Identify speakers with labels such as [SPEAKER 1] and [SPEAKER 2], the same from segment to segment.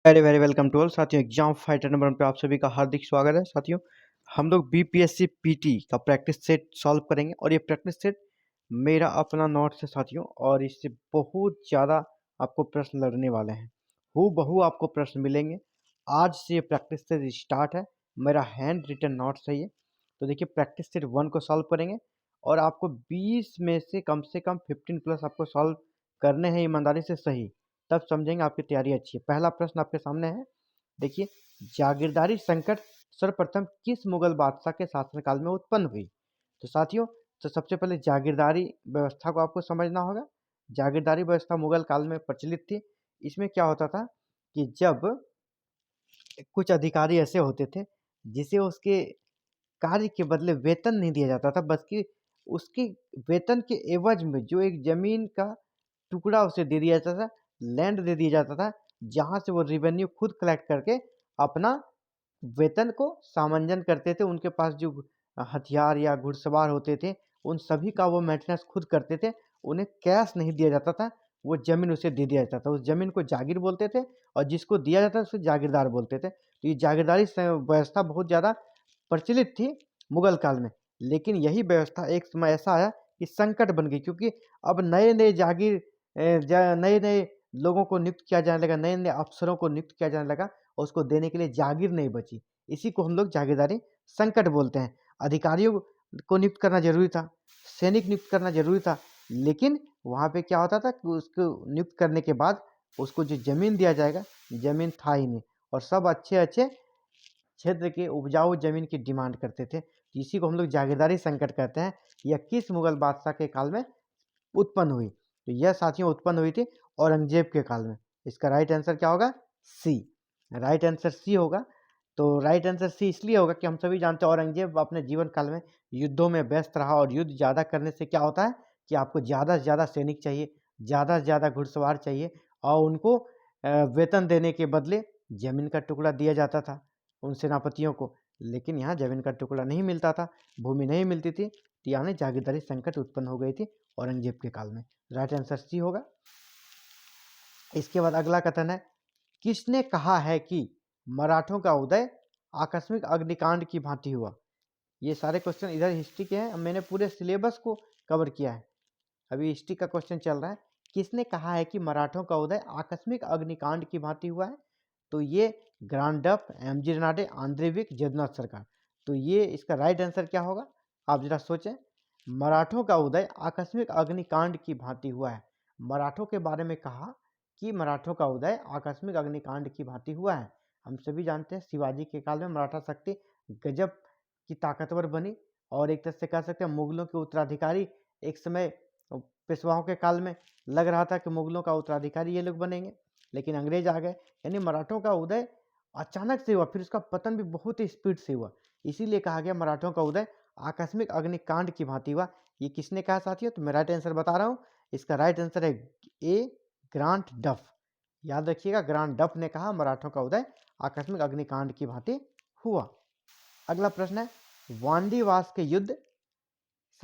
[SPEAKER 1] Very very welcome to all साथियों। Exam fighter number 1 पे आप सभी का हार्दिक स्वागत है। साथियों, हम लोग बीपीएससी पीटी का प्रैक्टिस सेट सॉल्व करेंगे और ये प्रैक्टिस सेट मेरा अपना नोट्स है साथियों, और इससे बहुत ज़्यादा आपको प्रश्न लड़ने वाले हैं। हूबहू आपको प्रश्न मिलेंगे। आज से ये प्रैक्टिस सेट स्टार्ट है। मेरा हैंड रिटन नोट्स है ये। तो देखिए, प्रैक्टिस सेट 1 को सॉल्व करेंगे और आपको 20 में से कम 15 प्लस आपको सॉल्व करने हैं ईमानदारी से सही। तब समझेंगे आपकी तैयारी अच्छी है। पहला प्रश्न आपके सामने है। देखिए, जागीरदारी संकट सर्वप्रथम किस मुगल बादशाह के शासनकाल में उत्पन्न हुई? तो साथियों, तो सबसे पहले जागीरदारी व्यवस्था को आपको समझना होगा। जागीरदारी व्यवस्था मुगल काल में प्रचलित थी। इसमें क्या होता था कि जब कुछ अधिकारी ऐसे होते थे जिसे उसके कार्य के बदले वेतन नहीं दिया जाता था, बल्कि उसके वेतन के एवज में जो एक जमीन का टुकड़ा उसे दे दिया जाता था, लैंड दे दिया जाता था, जहाँ से वो रेवेन्यू खुद कलेक्ट करके अपना वेतन को सामंजन करते थे। उनके पास जो हथियार या घुड़सवार होते थे, उन सभी का वो मेंटेनेंस खुद करते थे। उन्हें कैश नहीं दिया जाता था, वो ज़मीन उसे दे दिया जाता था। उस ज़मीन को जागीर बोलते थे और जिसको दिया जाता था उसे जागीरदार बोलते थे। तो ये जागीरदारी व्यवस्था बहुत ज़्यादा प्रचलित थी मुगल काल में। लेकिन यही व्यवस्था एक समय ऐसा आया कि संकट बन गई, क्योंकि अब नए नए जागीर नए नए लोगों को नियुक्त किया जाने लगा, नए नए अफसरों को नियुक्त किया जाने लगा और उसको देने के लिए जागीर नहीं बची। इसी को हम लोग जागीरदारी संकट बोलते हैं। अधिकारियों को नियुक्त करना जरूरी था, सैनिक नियुक्त करना जरूरी था, लेकिन वहाँ पे क्या होता था कि उसको नियुक्त करने के बाद उसको जो जमीन दिया जाएगा, जमीन था ही नहीं, और सब अच्छे अच्छे क्षेत्र के उपजाऊ जमीन की डिमांड करते थे। तो इसी को हम लोग जागीरदारी संकट कहते हैं। यह किस मुगल बादशाह के काल में उत्पन्न हुई? तो यह साथियों उत्पन्न हुई थी औरंगजेब के काल में। इसका राइट आंसर क्या होगा? सी। राइट आंसर सी होगा। तो राइट आंसर सी इसलिए होगा कि हम सभी जानते हैं औरंगजेब अपने जीवन काल में युद्धों में व्यस्त रहा, और युद्ध ज़्यादा करने से क्या होता है कि आपको ज़्यादा से ज़्यादा सैनिक चाहिए, ज़्यादा से ज़्यादा घुड़सवार चाहिए, और उनको वेतन देने के बदले जमीन का टुकड़ा दिया जाता था उन सेनापतियों को। लेकिन यहाँ जमीन का टुकड़ा नहीं मिलता था, भूमि नहीं मिलती थी, तो यानी जागीरदारी संकट उत्पन्न हो गई थी औरंगजेब के काल में। राइट आंसर सी होगा। इसके बाद अगला कथन है, किसने कहा है कि मराठों का उदय आकस्मिक अग्निकांड की भांति हुआ? ये सारे क्वेश्चन इधर हिस्ट्री के हैं। मैंने पूरे सिलेबस को कवर किया है, अभी हिस्ट्री का क्वेश्चन चल रहा है। किसने कहा है कि मराठों का उदय आकस्मिक अग्निकांड की भांति हुआ है? तो ये ग्रांड डफ, एमजी रनाडे, आंद्रे जदुनाथ सरकार। तो ये इसका राइट आंसर क्या होगा? आप जरा सोचें। मराठों का उदय आकस्मिक अग्निकांड की भांति हुआ है। मराठों के बारे में कहा कि मराठों का उदय आकस्मिक अग्निकांड की भांति हुआ है। हम सभी जानते हैं शिवाजी के काल में मराठा शक्ति गजब की ताकतवर बनी, और एक तरह से कह सकते हैं मुगलों के उत्तराधिकारी। एक समय पेशवाओं के काल में लग रहा था कि मुगलों का उत्तराधिकारी ये लोग बनेंगे, लेकिन अंग्रेज आ गए। यानी मराठों का उदय अचानक से हुआ, फिर उसका पतन भी बहुत ही स्पीड से हुआ। इसीलिए कहा गया मराठों का उदय आकस्मिक अग्निकांड की भांति हुआ। ये किसने कहा साथियों? तो मैं राइट आंसर बता रहा हूँ। इसका राइट आंसर है ए, ग्रांट डफ। याद रखिएगा, ग्रांट डफ ने कहा मराठों का उदय आकस्मिक अग्निकांड की भांति हुआ। अगला प्रश्न है, वांडीवास के युद्ध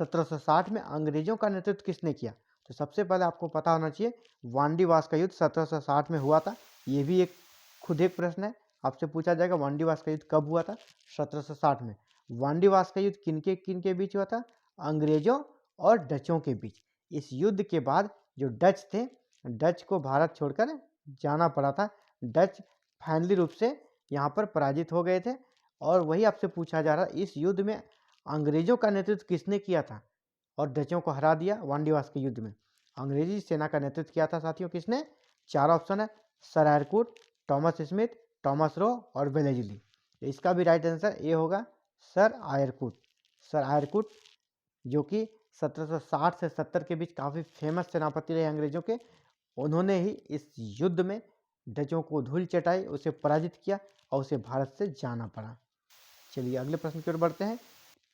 [SPEAKER 1] 1760 में अंग्रेजों का नेतृत्व किसने किया? तो सबसे पहले आपको पता होना चाहिए वांडीवास का युद्ध 1760 में हुआ था। ये भी एक खुद एक प्रश्न है, आपसे पूछा जाएगा वांडीवास का युद्ध कब हुआ था? 1760 में। वांडीवास का युद्ध किन के बीच हुआ था? अंग्रेजों और डचों के बीच। इस युद्ध के बाद जो डच थे, डच को भारत छोड़कर जाना पड़ा था। डच फाइनली रूप से यहाँ पर पराजित हो गए थे, और वही आपसे पूछा जा रहा है इस युद्ध में अंग्रेजों का नेतृत्व किसने किया था और डचों को हरा दिया वांडीवास के युद्ध में? अंग्रेजी सेना का नेतृत्व किया था साथियों किसने? चार ऑप्शन है, sir Eyre Coote, Thomas Smith, Thomas Roe और वेलेजली। इसका भी राइट आंसर ए होगा, सर आयरकूट। सर आयरकूट जो कि 1760 से 70 के बीच काफ़ी फेमस सेनापति रहे अंग्रेजों के। उन्होंने ही इस युद्ध में डचों को धूल चटाई, उसे पराजित किया और उसे भारत से जाना पड़ा। चलिए अगले प्रश्न की ओर बढ़ते हैं।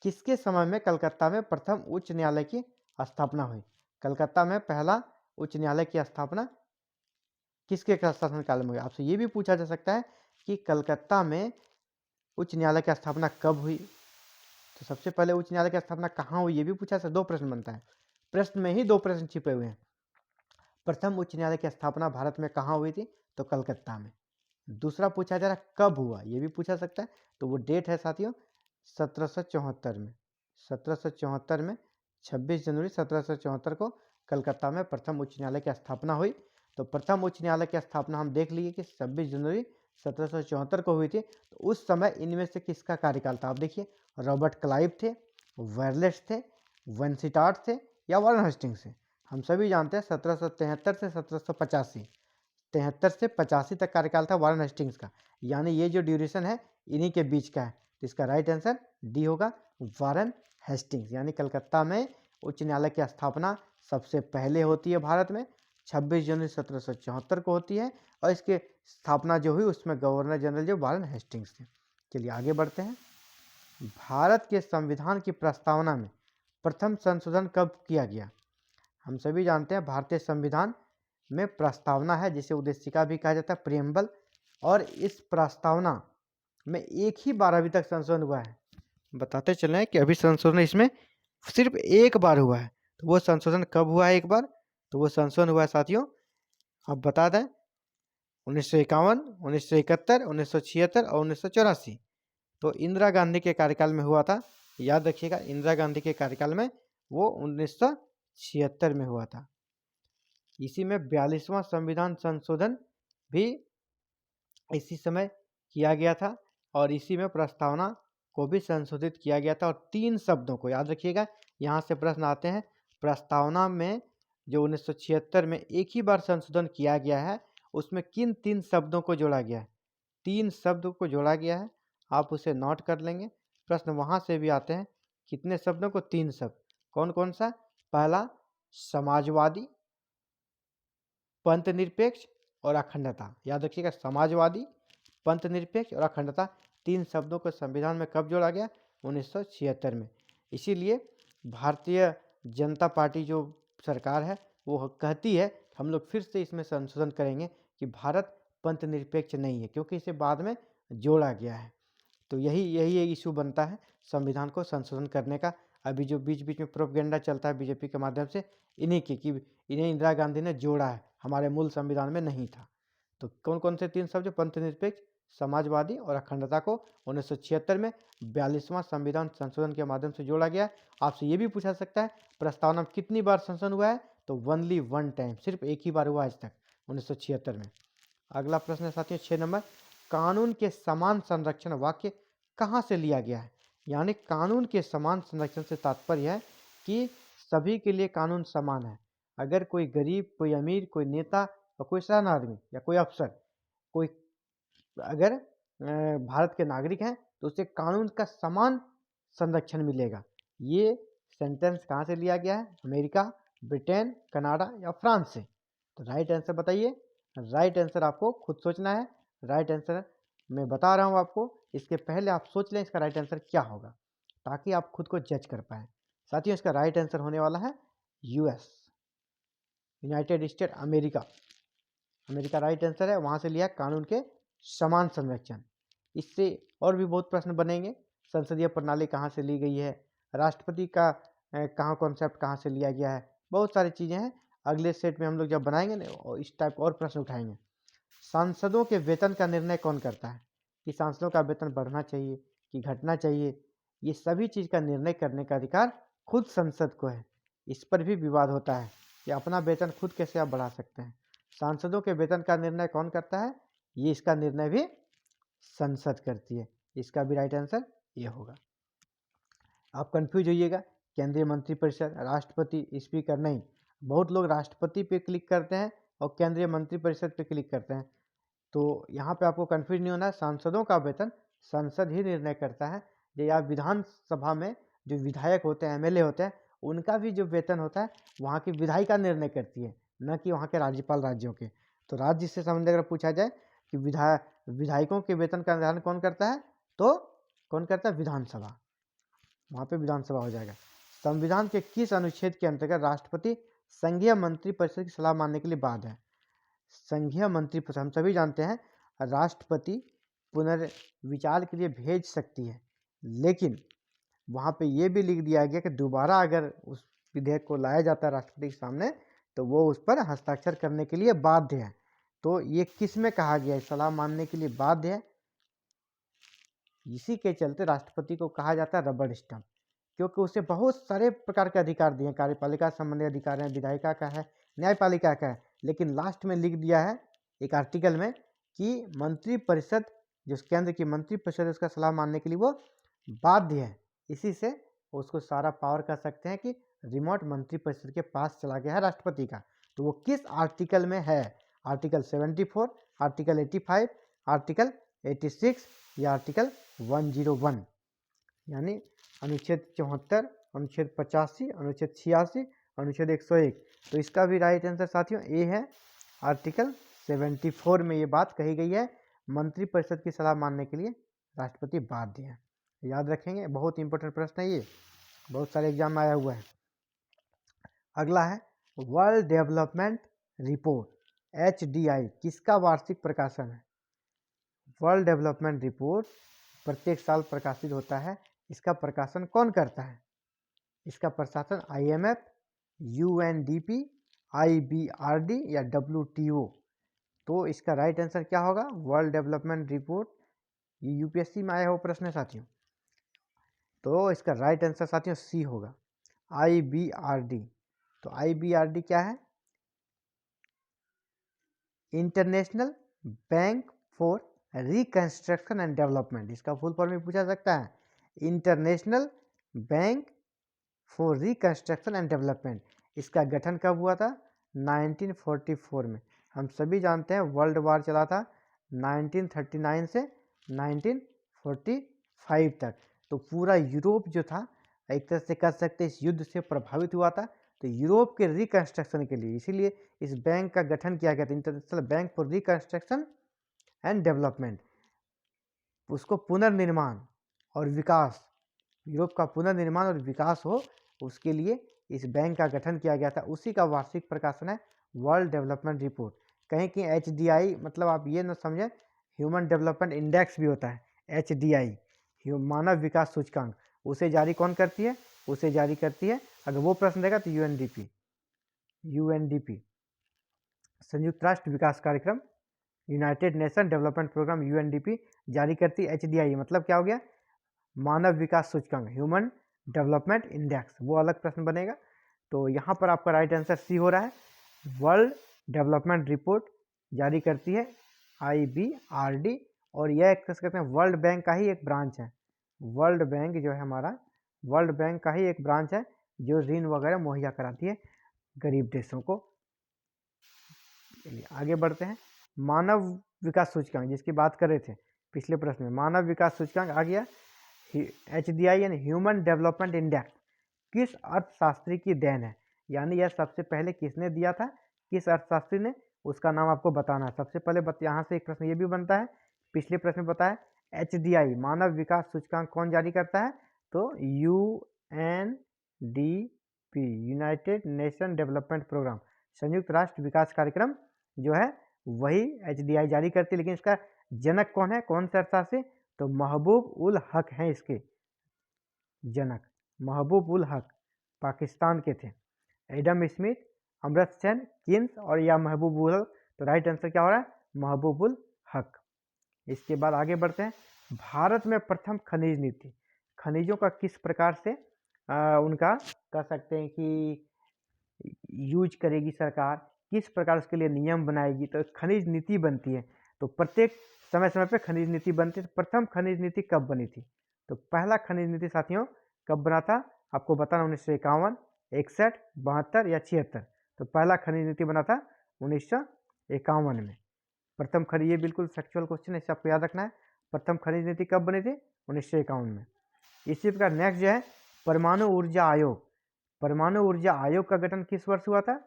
[SPEAKER 1] किसके समय में कलकत्ता में प्रथम उच्च न्यायालय की स्थापना हुई? कलकत्ता में पहला उच्च न्यायालय की स्थापना किसके शासनकाल में हुई? आपसे ये भी पूछा जा सकता है कि कलकत्ता में उच्च न्यायालय की स्थापना कब हुई? तो सबसे पहले उच्च न्यायालय की स्थापना कहाँ हुई, ये भी पूछा। दो प्रश्न बनता है, प्रश्न में ही दो प्रश्न छिपे हुए हैं। प्रथम उच्च न्यायालय की स्थापना भारत में कहाँ हुई थी? तो कलकत्ता में। दूसरा पूछा जा रहा है कब हुआ, ये भी पूछा सकता है। तो वो डेट है साथियों 1774 में। 1774 में 26 जनवरी 1774 को कलकत्ता में प्रथम उच्च न्यायालय की स्थापना हुई। तो प्रथम उच्च न्यायालय की स्थापना हम देख लिए कि 26 जनवरी 1774 को हुई थी। तो उस समय इनमें से किसका कार्यकाल था, आप देखिए, रॉबर्ट क्लाइव थे, वेरलेस थे, वेंसिटाट थे या वारेन हेस्टिंग्स थे। हम सभी जानते हैं 1773 से 1785, 73 से 85 तक कार्यकाल था वारेन हेस्टिंग्स का, यानी ये जो ड्यूरेशन है इन्हीं के बीच का है। तो इसका राइट आंसर डी होगा, वारेन हेस्टिंग्स। यानी कलकत्ता में उच्च न्यायालय की स्थापना सबसे पहले होती है भारत में, 26 जनवरी 1774 को होती है, और इसके स्थापना जो हुई उसमें गवर्नर जनरल जो वारेन हेस्टिंग्स थे। चलिए आगे बढ़ते हैं। भारत के संविधान की प्रस्तावना में प्रथम संशोधन कब किया गया? हम सभी जानते हैं भारतीय संविधान में प्रस्तावना है जिसे उद्देशिका भी कहा जाता है, प्रियम्बल, और इस प्रस्तावना में एक ही बार अभी तक संशोधन हुआ है। बताते चले हैं कि अभी संशोधन इसमें सिर्फ एक बार हुआ है। तो वो संशोधन कब हुआ है एक बार? तो वो संशोधन हुआ है साथियों, अब बता दें, 1951, 1971, 1976 और 1984। तो इंदिरा गांधी के कार्यकाल में हुआ था, याद रखिएगा, इंदिरा गांधी के कार्यकाल में वो 1976 में हुआ था। इसी में 42वां संविधान संशोधन भी इसी समय किया गया था, और इसी में प्रस्तावना को भी संशोधित किया गया था। और 3 शब्दों को याद रखिएगा, यहाँ से प्रश्न आते हैं। प्रस्तावना में जो 1976 में एक ही बार संशोधन किया गया है, उसमें किन 3 शब्दों को जोड़ा गया है? 3 शब्दों को जोड़ा गया है, आप उसे नोट कर लेंगे। प्रश्न वहाँ से भी आते हैं, कितने शब्दों को? 3 शब्द। कौन कौन सा? पहला समाजवादी, पंथ निरपेक्ष और अखंडता। याद रखिएगा, समाजवादी, पंथ निरपेक्ष और अखंडता, 3 शब्दों को संविधान में कब जोड़ा गया? 1976 में। इसीलिए भारतीय जनता पार्टी जो सरकार है वो कहती है हम लोग फिर से इसमें संशोधन करेंगे कि भारत पंथ निरपेक्ष नहीं है, क्योंकि इसे बाद में जोड़ा गया है। तो यही एक इशू बनता है संविधान को संशोधन करने का। अभी जो बीच बीच में प्रोपेगेंडा चलता है बीजेपी के माध्यम से इन्हीं की, कि इन्हें इंदिरा गांधी ने जोड़ा है, हमारे मूल संविधान में नहीं था। तो कौन कौन से 3 शब्द? पंथ निरपेक्ष, समाजवादी और अखंडता को 1976 में 42वां संविधान संशोधन के माध्यम से जोड़ा गया। आपसे ये भी पूछा सकता है प्रस्तावना में कितनी बार संशोधन हुआ है? तो ओनली 1 टाइम, सिर्फ एक ही बार हुआ आज तक, 1976 में। अगला प्रश्न है साथियों 6 नंबर, कानून के समान संरक्षण वाक्य कहाँ से लिया गया है? यानी कानून के समान संरक्षण से तात्पर्य है कि सभी के लिए कानून समान है। अगर कोई गरीब, कोई अमीर, कोई नेता और कोई साधारण आदमी या कोई अफसर, कोई अगर भारत के नागरिक हैं तो उसे कानून का समान संरक्षण मिलेगा। ये सेंटेंस कहाँ से लिया गया है? अमेरिका, ब्रिटेन, कनाडा या फ्रांस से? तो राइट आंसर बताइए। राइट आंसर आपको खुद सोचना है। राइट आंसर मैं बता रहा हूँ आपको, इसके पहले आप सोच लें इसका राइट आंसर क्या होगा, ताकि आप खुद को जज कर पाएँ। साथियों इसका राइट आंसर होने वाला है US, United state America. America right answer है, वहाँ से लिया कानून के समान संरक्षण। इससे और भी बहुत प्रश्न बनेंगे। संसदीय प्रणाली कहाँ से ली गई है, राष्ट्रपति का कहाँ कॉन्सेप्ट कहाँ से लिया गया है, बहुत सारी चीज़ें हैं। अगले सेट में हम लोग जब बनाएंगे ना, और इस टाइप और प्रश्न उठाएंगे। सांसदों के वेतन का निर्णय कौन करता है? कि सांसदों का वेतन बढ़ना चाहिए कि घटना चाहिए, ये सभी चीज़ का निर्णय करने का अधिकार खुद संसद को है। इस पर भी विवाद होता है कि अपना वेतन खुद कैसे आप बढ़ा सकते हैं। सांसदों के वेतन का निर्णय कौन करता है? ये इसका निर्णय भी संसद करती है। इसका भी राइट आंसर ये होगा। आप कंफ्यूज होइएगा, केंद्रीय मंत्रिपरिषद, राष्ट्रपति, स्पीकर नहीं। बहुत लोग राष्ट्रपति पे क्लिक करते हैं और केंद्रीय मंत्रिपरिषद पे क्लिक करते हैं। तो यहाँ पे आपको कंफ्यूज नहीं होना है, सांसदों का वेतन संसद ही निर्णय करता है। या विधानसभा में जो विधायक होते हैं, एमएलए होते हैं, उनका भी जो वेतन होता है वहाँ की विधायिका निर्णय करती है, न कि वहाँ के राज्यपाल राज्यों के। तो राज्य से संबंधित अगर पूछा जाए कि विधायकों के वेतन का निर्धारण कौन करता है, तो कौन करता है? विधानसभा। वहाँ पे विधानसभा हो जाएगा। संविधान के किस अनुच्छेद के अंतर्गत राष्ट्रपति संघीय मंत्रिपरिषद की सलाह मानने के लिए बाध्य है? संघीय मंत्रिपरिषद हम सभी जानते हैं राष्ट्रपति पुनर्विचार के लिए भेज सकती है, लेकिन वहाँ पे ये भी लिख दिया गया कि दोबारा अगर उस विधेयक को लाया जाता है राष्ट्रपति के सामने तो वो उस पर हस्ताक्षर करने के लिए बाध्य है। तो ये किस में कहा गया है सलाह मानने के लिए बाध्य है? इसी के चलते राष्ट्रपति को कहा जाता है रबर स्टंप, क्योंकि उसे बहुत सारे प्रकार के अधिकार दिए हैं। कार्यपालिका संबंधी अधिकार है, विधायिका का है, न्यायपालिका का है, लेकिन लास्ट में लिख दिया है एक आर्टिकल में कि मंत्रिपरिषद, जो केंद्र की मंत्रिपरिषद उसका सलाह मानने के लिए वो बाध्य है। इसी से उसको सारा पावर कह सकते हैं कि रिमोट मंत्रिपरिषद के पास चला गया है राष्ट्रपति का। तो वो किस आर्टिकल में है? आर्टिकल 74, आर्टिकल 85, आर्टिकल 86 या आर्टिकल 101, यानी अनुच्छेद 74, अनुच्छेद 85, अनुच्छेद 86, अनुच्छेद 101। तो इसका भी राइट आंसर साथियों ए है। आर्टिकल 74 में ये बात कही गई है, मंत्रिपरिषद की सलाह मानने के लिए राष्ट्रपति बाध्य है। याद रखेंगे, बहुत इंपॉर्टेंट प्रश्न है ये, बहुत सारे एग्जाम में आया हुआ है। अगला है वर्ल्ड डेवलपमेंट रिपोर्ट, HDI किसका वार्षिक प्रकाशन है? वर्ल्ड डेवलपमेंट रिपोर्ट प्रत्येक साल प्रकाशित होता है। इसका प्रकाशन कौन करता है? इसका प्रशासन IMF, UNDP, IBRD या WTO। तो इसका राइट आंसर क्या होगा? World development report. ये UPSC में आया हुआ प्रश्न है साथियों। तो इसका राइट आंसर साथियों सी होगा, IBRD। तो IBRD क्या है? International bank for reconstruction and development. इसका फुल फॉर्म में पूछा सकता है, international bank for reconstruction and development. इसका गठन कब हुआ था? 1944 में। हम सभी जानते हैं वर्ल्ड वार चला था 1939 से 1945 तक। तो पूरा यूरोप जो था एक तरह से कह सकते इस युद्ध से प्रभावित हुआ था। तो यूरोप के रिकंस्ट्रक्शन के लिए इसीलिए इस बैंक का गठन किया गया था, international bank for reconstruction and development. उसको पुनर्निर्माण और विकास, यूरोप का पुनर्निर्माण और विकास हो, उसके लिए इस बैंक का गठन किया गया था। उसी का वार्षिक प्रकाशन है वर्ल्ड डेवलपमेंट रिपोर्ट। कहीं कि HDI मतलब आप ये ना समझें, ह्यूमन डेवलपमेंट इंडेक्स भी होता है HDI, मानव विकास सूचकांक। उसे जारी कौन करती है? उसे जारी करती है, अगर वो प्रश्न देगा तो UNDP संयुक्त राष्ट्र विकास कार्यक्रम, United Nation Development Programme UNDP जारी करती है। HDI मतलब क्या हो गया? मानव विकास सूचकांक, ह्यूमन डेवलपमेंट इंडेक्स, वो अलग प्रश्न बनेगा। तो यहाँ पर आपका राइट आंसर सी हो रहा है। वर्ल्ड डेवलपमेंट रिपोर्ट जारी करती है IBRD, और यह एक कहते हैं वर्ल्ड बैंक का ही एक ब्रांच है। वर्ल्ड बैंक जो है हमारा, वर्ल्ड बैंक का ही एक ब्रांच है जो ऋण वगैरह मुहैया कराती है गरीब देशों को। चलिए आगे बढ़ते हैं। मानव विकास सूचकांक जिसकी बात कर रहे थे पिछले प्रश्न में, मानव विकास सूचकांक आ गया। HDI यानी ह्यूमन डेवलपमेंट इंडेक्स किस अर्थशास्त्री की देन है? यानी यह सबसे पहले किसने दिया था, किस अर्थशास्त्री ने, उसका नाम आपको बताना है। सबसे पहले यहाँ से एक प्रश्न ये भी बनता है, पिछले प्रश्न में बताया HDI मानव विकास सूचकांक कौन जारी करता है? तो UNDP United Nation Development Programme, संयुक्त राष्ट्र विकास कार्यक्रम जो है वही HDI जारी करती है। लेकिन इसका जनक कौन है, कौन से अर्थशास्त्री? तो महबूब उल हक हैं इसके जनक। महबूब उल हक पाकिस्तान के थे। Adam Smith, Amartya Sen, Keynes और या महबूब उल हक। तो राइट आंसर क्या हो रहा है? महबूब उल हक। इसके बाद आगे बढ़ते हैं। भारत में प्रथम खनिज नीति, खनिजों का किस प्रकार से उनका कह सकते हैं कि यूज करेगी सरकार, किस प्रकार उसके लिए नियम बनाएगी? तो खनिज नीति बनती है। तो प्रत्येक समय समय पे खनिज नीति बनती है। तो प्रथम खनिज नीति कब बनी थी? तो पहला खनिज नीति साथियों कब बना था आपको बताना, 1951, 61, 72 या 76। तो पहला खनिज नीति बना था 1951 में। प्रथम खनिज, ये बिल्कुल फैक्चुअल क्वेश्चन है, इसे आपको याद रखना है। प्रथम खनिज नीति कब बनी थी? 1951 में। इसी प्रकार नेक्स्ट जो है परमाणु ऊर्जा आयोग। परमाणु ऊर्जा आयोग का गठन किस वर्ष हुआ था?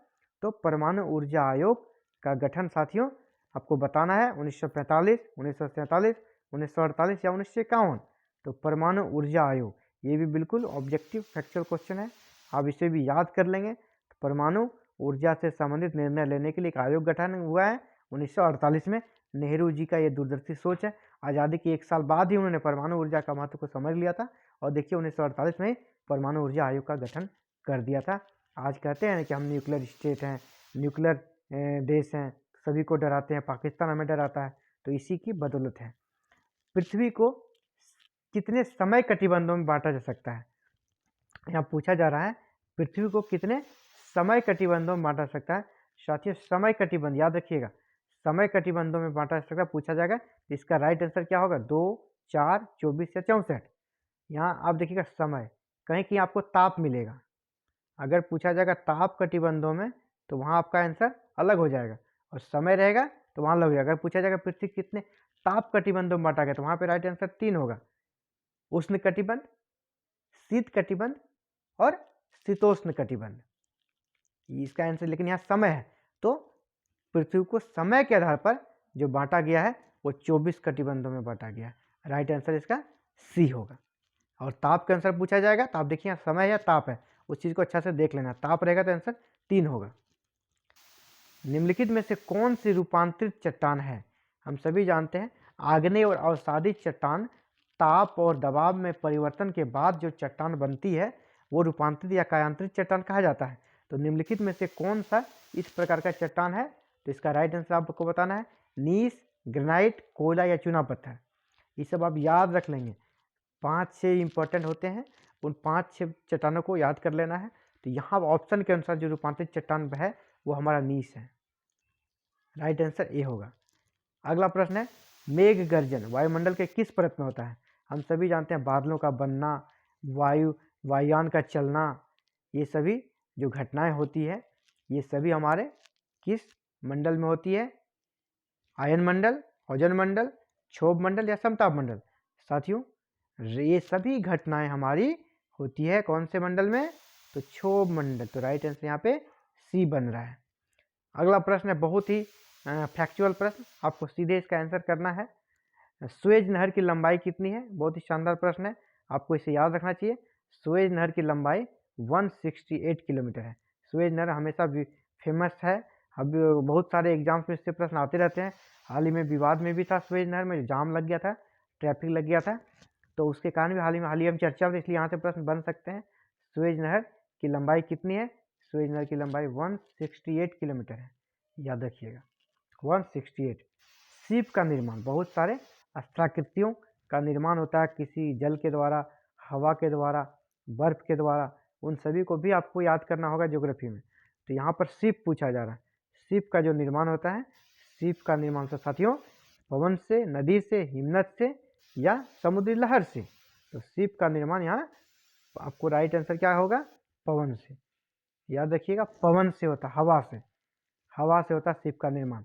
[SPEAKER 1] तो परमाणु ऊर्जा आयोग का गठन साथियों आपको बताना है 1945, 1947, 1948 या 1951। तो परमाणु ऊर्जा आयोग, ये भी बिल्कुल ऑब्जेक्टिव फैक्चुअल क्वेश्चन है, आप इसे भी याद कर लेंगे। परमाणु ऊर्जा से संबंधित निर्णय लेने के लिए एक आयोग गठन हुआ है 1948 में। नेहरू जी का ये दूरदर्शी सोच है। आज़ादी के 1 साल बाद ही उन्होंने परमाणु ऊर्जा का महत्व को समझ लिया था, और देखिए 1948 में परमाणु ऊर्जा आयोग का गठन कर दिया था। आज कहते हैं कि हम न्यूक्लियर स्टेट हैं, न्यूक्लियर देश हैं, सभी को डराते हैं, पाकिस्तान हमें डराता है, तो इसी की बदौलत है। पृथ्वी को कितने समय कटिबंधों में बांटा जा सकता है? यहाँ पूछा जा रहा है पृथ्वी को कितने समय कटिबंधों में बांटा जा सकता है। साथियों समय कटिबंध याद रखिएगा, समय कटिबंधों में बांटा जा सकता है पूछा जाएगा, तो इसका राइट आंसर क्या होगा? 2, 4, 24 या 64। यहाँ आप देखिएगा समय, कहीं कहीं आपको ताप मिलेगा, अगर पूछा जाएगा ताप कटिबंधों में तो वहाँ आपका आंसर अलग हो जाएगा, और समय रहेगा तो वहाँ अलग हो जाएगा। अगर पूछा जाएगा पृथ्वी कितने ताप कटिबंधों में बांटा गया, तो वहाँ पे राइट आंसर 3 होगा, उष्ण कटिबंध, शीत कटिबंध और शीतोष्ण कटिबंध, इसका आंसर। लेकिन यहाँ समय है, तो पृथ्वी को समय के आधार पर जो बांटा गया है वो 24 कटिबंधों में बांटा गया है। राइट आंसर इसका सी होगा। और ताप का आंसर पूछा जाएगा तो आप देखिए यहाँ समय या ताप है, उस चीज़ को अच्छा से देख लेना। ताप रहेगा तो आंसर 3 होगा। निम्नलिखित में से कौन सी रूपांतरित चट्टान है? हम सभी जानते हैं आग्नेय और अवसादी चट्टान ताप और दबाव में परिवर्तन के बाद जो चट्टान बनती है वो रूपांतरित या कायांतरित चट्टान कहा जाता है। तो निम्नलिखित में से कौन सा इस प्रकार का चट्टान है? तो इसका राइट आंसर आपको बताना है नीस, ग्रेनाइट, कोयला या चूना पत्थर। ये सब आप याद रख लेंगे, 5-6 इंपॉर्टेंट होते हैं, उन 5-6 चट्टानों को याद कर लेना है। तो यहाँ ऑप्शन के अनुसार जो रूपांतरित चट्टान है वो हमारा नीस है, राइट आंसर ए होगा। अगला प्रश्न है मेघ गर्जन वायुमंडल के किस परत में होता है? हम सभी जानते हैं बादलों का बनना, वायुयान का चलना, ये सभी जो घटनाएं होती है ये सभी हमारे किस मंडल में होती है? आयन मंडल, ओजोन मंडल, क्षोभ मंडल या समताप मंडल? साथियों ये सभी घटनाएं हमारी होती है कौन से मंडल में? तो क्षोभ मंडल। तो राइट आंसर यहाँ पे सी बन रहा है। अगला प्रश्न है बहुत ही फैक्चुअल प्रश्न, आपको सीधे इसका आंसर करना है। सुएज नहर की लंबाई कितनी है? बहुत ही शानदार प्रश्न है, आपको इसे याद रखना चाहिए। सुएज नहर की लंबाई 168 किलोमीटर है। सुएज नहर हमेशा फेमस है, अब बहुत सारे एग्जाम्स में इससे प्रश्न आते रहते हैं। हाल ही में विवाद में भी था सुएज नहर में, जाम लग गया था, ट्रैफिक लग गया था, तो उसके कारण भी हाल ही में चर्चा में, इसलिए यहाँ से प्रश्न बन सकते हैं। सुएज नहर की लंबाई कितनी है? सुएज नहर की लंबाई 168 किलोमीटर है, याद रखिएगा 168। शिप का निर्माण, बहुत सारे अस्त्राकृतियों का निर्माण होता है किसी जल के द्वारा, हवा के द्वारा, बर्फ के द्वारा, उन सभी को भी आपको याद करना होगा ज्योग्राफी में। तो यहाँ पर शिप पूछा जा रहा है, शिप का जो निर्माण होता है, शिप का निर्माण तो साथियों पवन से, नदी से, हिमनद से या समुद्री लहर से। तो शिप का निर्माण यहाँ आपको राइट आंसर क्या होगा? पवन से, याद रखिएगा पवन से होता, हवा से होता शिप का निर्माण।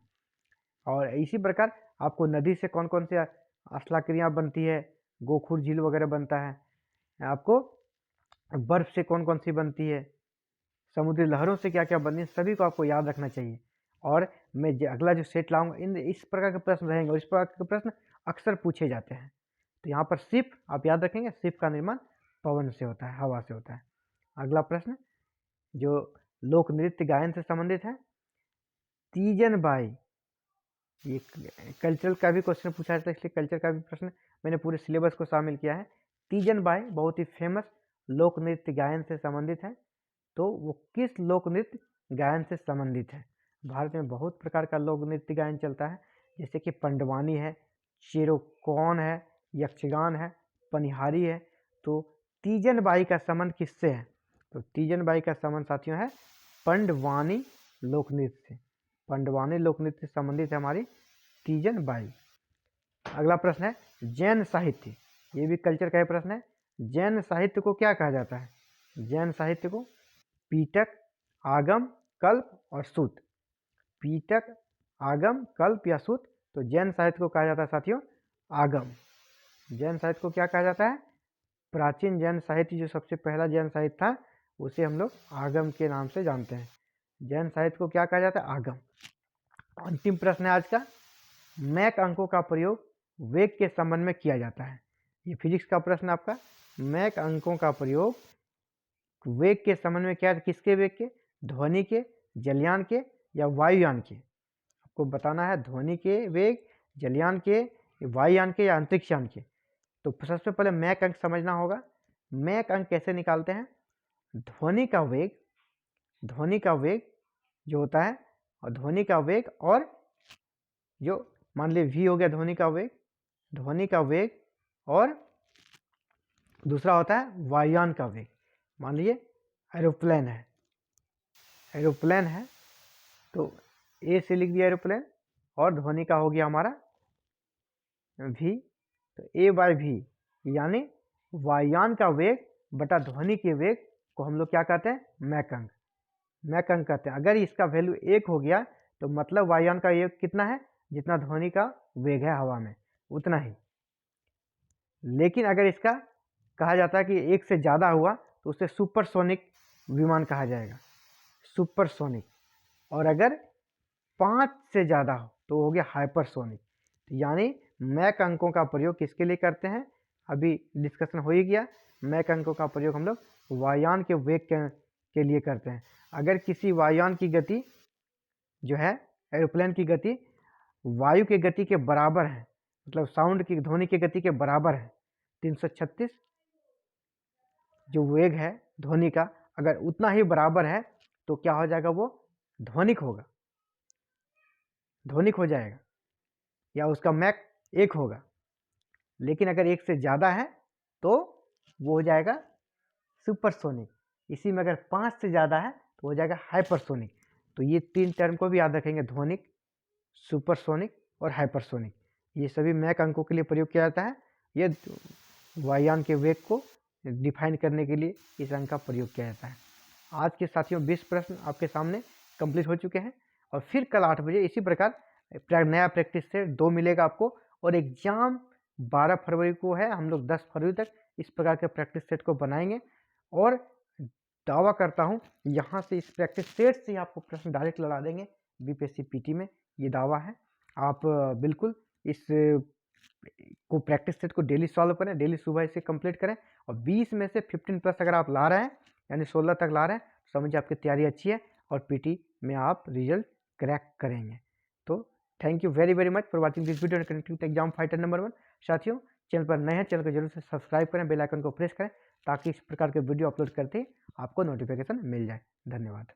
[SPEAKER 1] और इसी प्रकार आपको नदी से कौन कौन सी अस्लाक्रियाँ बनती है, गोखुर झील वगैरह बनता है, आपको बर्फ से कौन कौन सी बनती है, समुद्री लहरों से क्या क्या बनती है, सभी को आपको याद रखना चाहिए। और मैं अगला जो सेट लाऊंगा इन इस प्रकार के प्रश्न रहेंगे, इस प्रकार के प्रश्न अक्सर पूछे जाते हैं। तो यहाँ पर शिप आप याद रखेंगे, शिप का निर्माण पवन से होता है, हवा से होता है। अगला प्रश्न जो लोक नृत्य गायन से संबंधित है, तीजन बाई, ये कल्चरल का भी क्वेश्चन पूछा जाता है, इसलिए कल्चर का भी प्रश्न मैंने पूरे सिलेबस को शामिल किया है। तीजन बाई बहुत ही फेमस लोक नृत्य गायन से संबंधित है, तो वो किस लोक नृत्य गायन से संबंधित है? भारत में बहुत प्रकार का लोक नृत्य गायन चलता है, जैसे कि पंडवानी है, चेरोकौन है, यक्षगान है, पनिहारी है। तो तीजन बाई का संबंध किससे है? तो तीजन बाई का संबंध साथियों है पंडवानी लोक नृत्य से, पंडवानी लोक नृत्य से संबंधित है हमारी तीजन बाई। अगला प्रश्न है जैन साहित्य, ये भी कल्चर का ही प्रश्न है। जैन साहित्य को क्या कहा जाता है? जैन साहित्य को पीटक, आगम, कल्प और सूत। पीटक, आगम, कल्प या सूत। तो जैन साहित्य को कहा जाता है साथियों आगम। जैन साहित्य को क्या कहा जाता है? प्राचीन जैन साहित्य जो सबसे पहला जैन साहित्य था उसे हम लोग आगम के नाम से जानते हैं। जैन साहित्य को क्या कहा जाता है? आगम। अंतिम प्रश्न है आज का, मैक अंकों का प्रयोग वेग के संबंध में किया जाता है। ये फिजिक्स का प्रश्न आपका, मैक अंकों का प्रयोग वेग के संबंध में क्या है? किसके वेग के? ध्वनि के, जलयान के या वायुयान के? आपको बताना है ध्वनि के वेग, जलयान के, वायुयान के या अंतरिक्षयान के। तो सबसे पहले मैक अंक समझना होगा। मैक अंक कैसे निकालते हैं? ध्वनि का वेग जो होता है, और ध्वनि का वेग और जो मान लीजिए v हो गया ध्वनि का वेग और दूसरा होता है वायुयान का वेग। मान लीजिए एरोप्लेन है तो ए से लिख दिया एरोप्लेन और ध्वनि का हो गया हमारा v, तो a बाय v यानी वायुयान का वेग बटा ध्वनि के वेग को हम लोग क्या कहते हैं, मैक अंक कहते हैं। अगर इसका वैल्यू 1 हो गया तो मतलब वायुयान का वेग कितना है, जितना ध्वनि का वेग है हवा में उतना ही। लेकिन अगर इसका कहा जाता है कि 1 से ज़्यादा हुआ तो उसे सुपरसोनिक विमान कहा जाएगा, सुपरसोनिक। और अगर 5 से ज़्यादा हो तो हो गया हाइपरसोनिक। यानी मैक अंकों का प्रयोग किसके लिए करते हैं, अभी डिस्कशन हो ही गया। मैक अंकों का प्रयोग हम लोग वायुयान के वेग के लिए करते हैं। अगर किसी वायुयान की गति जो है, एरोप्लेन की गति वायु की गति के बराबर है, मतलब साउंड की ध्वनि की गति के बराबर है, 336 जो वेग है ध्वनि का, अगर उतना ही बराबर है तो क्या हो जाएगा, वो ध्वनिक हो जाएगा या उसका मैक 1 होगा। लेकिन अगर 1 से ज़्यादा है तो वो हो जाएगा सुपरसोनिक। इसी में अगर 5 से ज़्यादा है तो हो जाएगा हाइपरसोनिक। तो ये 3 टर्म को भी याद रखेंगे, ध्वनिक, सुपरसोनिक और हाइपरसोनिक। ये सभी मैक अंकों के लिए प्रयोग किया जाता है। ये वायुयान के वेग को डिफाइन करने के लिए इस अंक का प्रयोग किया जाता है। आज के साथियों 20 प्रश्न आपके सामने कंप्लीट हो चुके हैं और फिर कल 8 बजे इसी प्रकार नया प्रैक्टिस सेट 2 मिलेगा आपको। और एग्जाम 12 फरवरी को है, हम लोग 10 फरवरी तक इस प्रकार के प्रैक्टिस सेट को बनाएंगे। और दावा करता हूँ यहाँ से इस प्रैक्टिस सेट से ही आपको प्रश्न डायरेक्ट लड़ा देंगे बीपीएससी पीटी में, ये दावा है। आप बिल्कुल इस को प्रैक्टिस सेट को डेली सॉल्व करें, डेली सुबह इसे कंप्लीट करें और 20 में से 15 प्लस अगर आप ला रहे हैं यानी 16 तक ला रहे हैं तो समझिए आपकी तैयारी अच्छी है और पीटी में आप रिजल्ट क्रैक करेंगे। तो thank you very very much for watching this video and connecting with exam fighter number 1। साथियों चैनल पर नए हैं, चैनल को जरूर से सब्सक्राइब करें, बेल आइकन को प्रेस करें ताकि इस प्रकार के वीडियो अपलोड करते ही आपको नोटिफिकेशन मिल जाए। धन्यवाद।